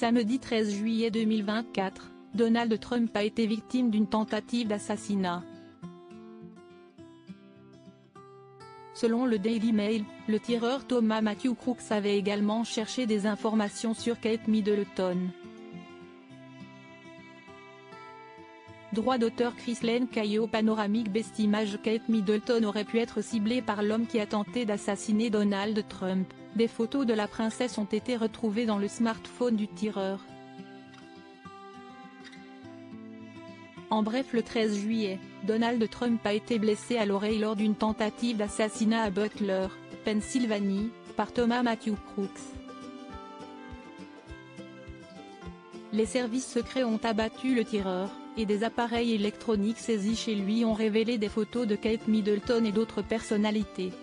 Samedi 13 juillet 2024, Donald Trump a été victime d'une tentative d'assassinat. Selon le Daily Mail, le tireur Thomas Matthew Crooks avait également cherché des informations sur Kate Middleton. Droit d'auteur Ghislaine Caillot. Panoramique Best Images. Kate Middleton aurait pu être ciblée par l'homme qui a tenté d'assassiner Donald Trump. Des photos de la princesse ont été retrouvées dans le smartphone du tireur. En bref, le 13 juillet, Donald Trump a été blessé à l'oreille lors d'une tentative d'assassinat à Butler, Pennsylvanie, par Thomas Matthew Crooks. Les services secrets ont abattu le tireur, et des appareils électroniques saisis chez lui ont révélé des photos de Kate Middleton et d'autres personnalités.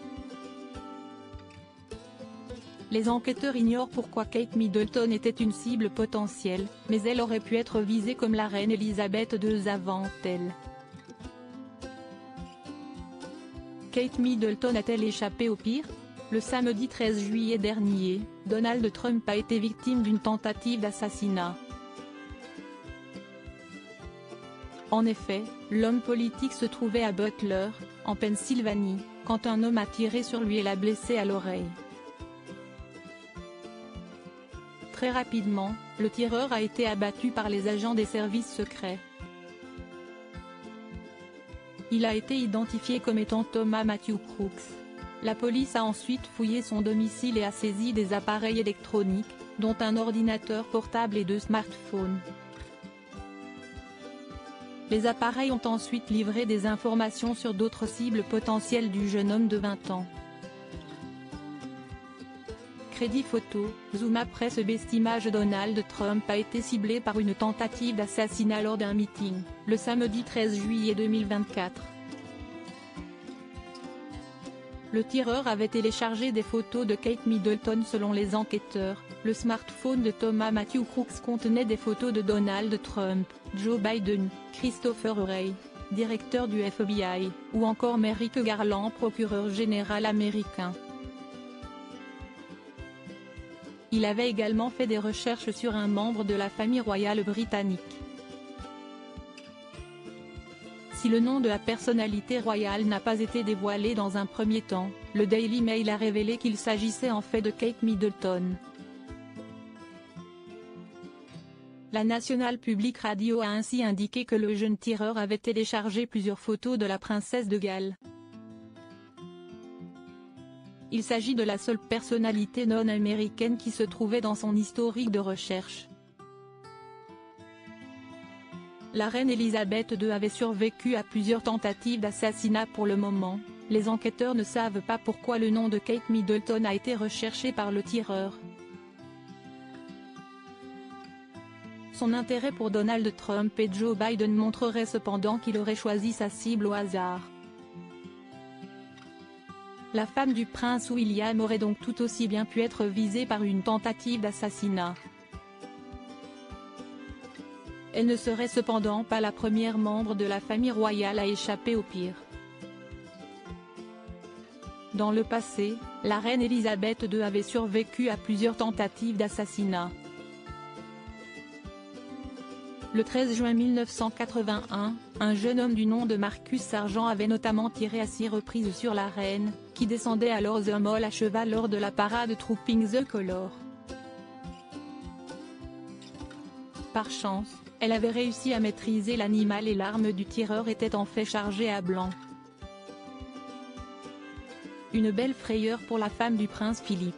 Les enquêteurs ignorent pourquoi Kate Middleton était une cible potentielle, mais elle aurait pu être visée comme la reine Elisabeth II avant elle. Kate Middleton a-t-elle échappé au pire? Le samedi 13 juillet dernier, Donald Trump a été victime d'une tentative d'assassinat. En effet, l'homme politique se trouvait à Butler, en Pennsylvanie, quand un homme a tiré sur lui et l'a blessé à l'oreille. Très rapidement, le tireur a été abattu par les agents des services secrets. Il a été identifié comme étant Thomas Matthew Crooks. La police a ensuite fouillé son domicile et a saisi des appareils électroniques, dont un ordinateur portable et 2 smartphones. Les appareils ont ensuite livré des informations sur d'autres cibles potentielles du jeune homme de 20 ans. Crédit photo, zoom après ce best image. Donald Trump a été ciblé par une tentative d'assassinat lors d'un meeting, le samedi 13 juillet 2024. Le tireur avait téléchargé des photos de Kate Middleton. Selon les enquêteurs, le smartphone de Thomas Matthew Crooks contenait des photos de Donald Trump, Joe Biden, Christopher Wray, directeur du FBI, ou encore Merrick Garland, procureur général américain. Il avait également fait des recherches sur un membre de la famille royale britannique. Si le nom de la personnalité royale n'a pas été dévoilé dans un premier temps, le Daily Mail a révélé qu'il s'agissait en fait de Kate Middleton. La National Public Radio a ainsi indiqué que le jeune tireur avait téléchargé plusieurs photos de la princesse de Galles. Il s'agit de la seule personnalité non américaine qui se trouvait dans son historique de recherche. La reine Elisabeth II avait survécu à plusieurs tentatives d'assassinat. Pour le moment, les enquêteurs ne savent pas pourquoi le nom de Kate Middleton a été recherché par le tireur. Son intérêt pour Donald Trump et Joe Biden montrerait cependant qu'il aurait choisi sa cible au hasard. La femme du prince William aurait donc tout aussi bien pu être visée par une tentative d'assassinat. Elle ne serait cependant pas la première membre de la famille royale à échapper au pire. Dans le passé, la reine Elisabeth II avait survécu à plusieurs tentatives d'assassinat. Le 13 juin 1981, un jeune homme du nom de Marcus Sargent avait notamment tiré à 6 reprises sur la reine, qui descendait alors The Mall à cheval lors de la parade Trooping the Colour. Par chance, elle avait réussi à maîtriser l'animal et l'arme du tireur était en fait chargée à blanc. Une belle frayeur pour la femme du prince Philippe.